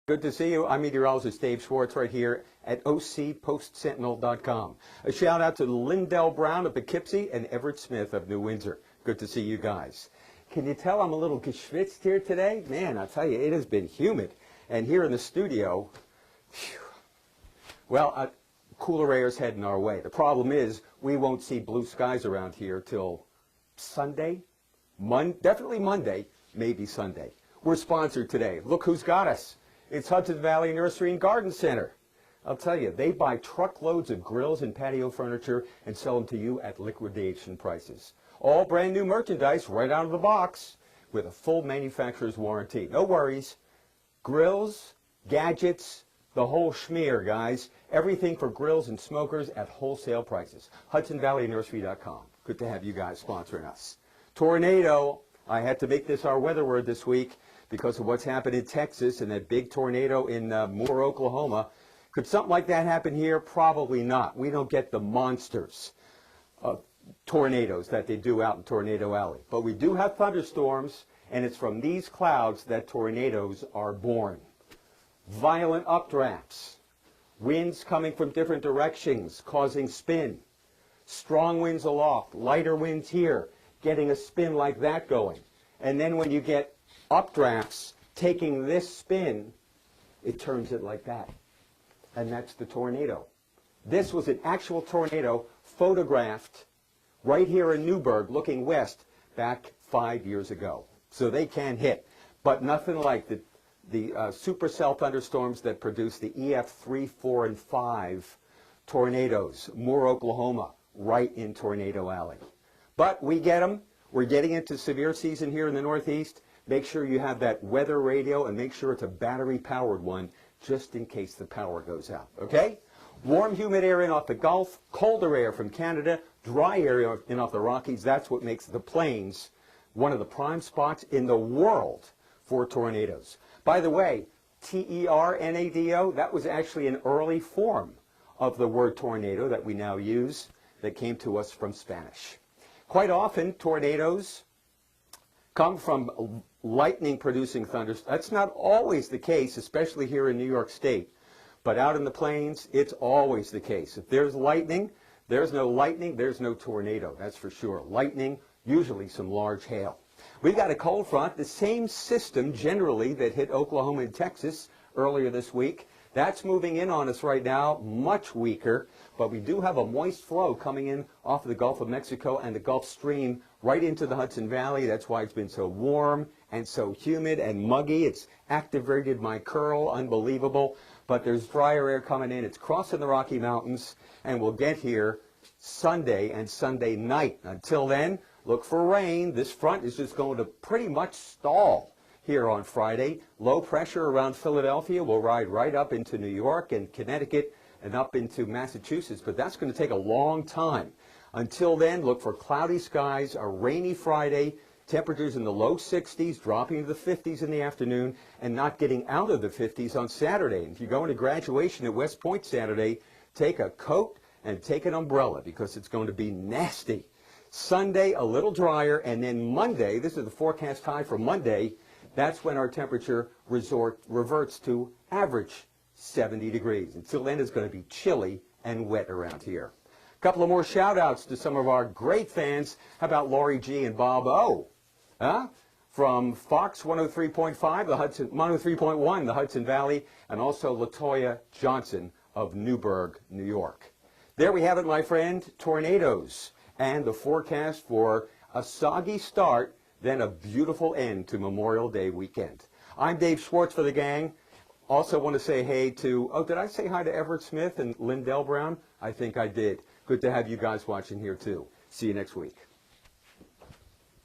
Good to see you. I'm meteorologist Dave Schwartz right here at ocpostsentinel.com. A shout out to Lindell Brown of Poughkeepsie and Everett Smith of New Windsor. Good to see you guys. Can you tell I'm a little geschwitzed here today? Man, I'll tell you, it has been humid. And here in the studio, phew, well, cooler air is heading our way. The problem is we won't see blue skies around here till Sunday, definitely Monday, maybe Sunday. We're sponsored today. Look who's got us. It's Hudson Valley Nursery and Garden Center. I'll tell you, they buy truckloads of grills and patio furniture and sell them to you at liquidation prices. All brand new merchandise right out of the box with a full manufacturer's warranty. No worries. Grills, gadgets, the whole schmear, guys. Everything for grills and smokers at wholesale prices. HudsonValleyNursery.com. Good to have you guys sponsoring us. Tornado. I had to make this our weather word this week because of what's happened in Texas and that big tornado in Moore, Oklahoma. Could something like that happen here? Probably not. We don't get the monsters of tornadoes that they do out in Tornado Alley. But we do have thunderstorms, and it's from these clouds that tornadoes are born. Violent updrafts, winds coming from different directions causing spin, strong winds aloft, lighter winds here, getting a spin like that going. And then when you get updrafts taking this spin, it turns it like that. And that's the tornado. This was an actual tornado photographed right here in Newburgh looking west back 5 years ago. So they can hit, but nothing like the supercell thunderstorms that produce the EF 3, 4, and 5 tornadoes, Moore, Oklahoma, right in Tornado Alley. But we get them. We're getting into severe season here in the Northeast. Make sure you have that weather radio and make sure it's a battery-powered one just in case the power goes out, okay? Warm, humid air in off the Gulf, colder air from Canada, dry air in off the Rockies. That's what makes the plains one of the prime spots in the world for tornadoes. By the way, T-E-R-N-A-D-O, that was actually an early form of the word tornado that we now use that came to us from Spanish. Quite often, tornadoes come from lightning-producing thunders. That's not always the case, especially here in New York State. But out in the plains, it's always the case. If there's lightning, there's no tornado, that's for sure. Lightning, usually some large hail. We've got a cold front, the same system generally that hit Oklahoma and Texas earlier this week. That's moving in on us right now, much weaker, but we do have a moist flow coming in off of the Gulf of Mexico and the Gulf Stream right into the Hudson Valley. That's why it's been so warm and so humid and muggy. It's activated my curl, unbelievable, but there's drier air coming in. It's crossing the Rocky Mountains, and we'll get here Sunday and Sunday night. Until then, look for rain. This front is just going to pretty much stall here on Friday. Low pressure around Philadelphia will ride right up into New York and Connecticut and up into Massachusetts, but that's going to take a long time. Until then, look for cloudy skies, a rainy Friday, temperatures in the low 60s, dropping to the 50s in the afternoon, and not getting out of the 50s on Saturday. And if you're going to graduation at West Point Saturday, take a coat and take an umbrella because it's going to be nasty. Sunday, a little drier, and then Monday, this is the forecast high for Monday, that's when our temperature reverts to average 70 degrees. Until then, it's going to be chilly and wet around here. A couple of more shout-outs to some of our great fans. How about Lori G. and Bob O? From Fox 103.5, the Hudson 103.1, the Hudson Valley, and also LaToya Johnson of Newburgh, New York. There we have it, my friend. Tornadoes and the forecast for a soggy start, then a beautiful end to Memorial Day weekend. I'm Dave Schwartz for the gang. Also want to say hey to, did I say hi to Everett Smith and Lindell Brown? I think I did. Good to have you guys watching here too. See you next week.